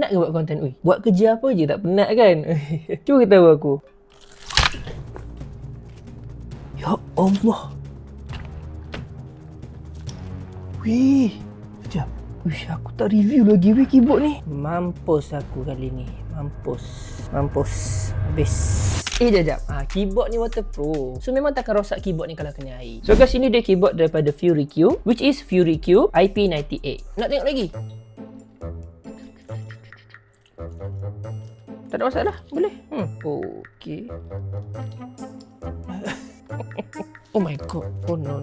penat ke buat konten? Ui, buat kerja apa je tak penat kan? Cuba kita tahu aku. Ya Allah. Wih. Sekejap. Uish, aku tak review lagi weh keyboard ni. Mampus aku kali ni. Mampus. Habis. Jap. Keyboard ni waterproof. So memang takkan rosak keyboard ni kalau kena air. So guys, ini dia keyboard daripada Fury Q, which is Fury Q IP98. Nak tengok lagi? Tak ada masalah, boleh. Okey. Oh my god. Oh no.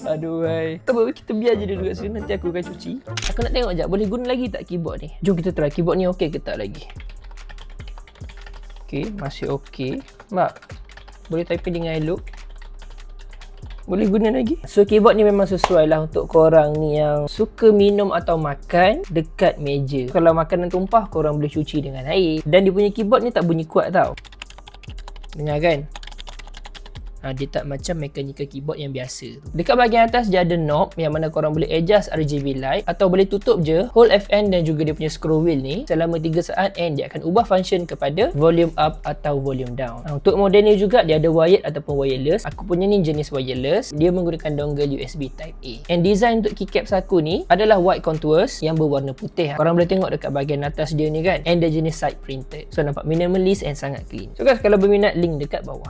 Aduh hai. Tak apa, kita biar je dulu kat sini. Nanti aku akan cuci. Aku nak tengok sekejap, boleh guna lagi tak keyboard ni? Jom kita try keyboard ni okey ke tak lagi. Okey, masih okey. Mak, boleh typing dengan elok. Boleh guna lagi. So keyboard ni memang sesuai lah untuk korang ni yang suka minum atau makan dekat meja. Kalau makanan tumpah, korang boleh cuci dengan air. Dan dia punya keyboard ni tak bunyi kuat tau. Dengar kan? Dia tak macam mechanical keyboard yang biasa. Dekat bahagian atas dia ada knob yang mana korang boleh adjust RGB light atau boleh tutup je hole FN dan juga dia punya scroll wheel ni selama 3 saat and dia akan ubah function kepada volume up atau volume down. Untuk model ni juga dia ada wired ataupun wireless. Aku punya ni jenis wireless. Dia menggunakan dongle USB Type A. And design untuk keycaps aku ni adalah white contours yang berwarna putih. Korang boleh tengok dekat bahagian atas dia ni kan. And dia jenis side printed. So nampak minimalist and sangat clean. So guys, kalau berminat, link dekat bawah.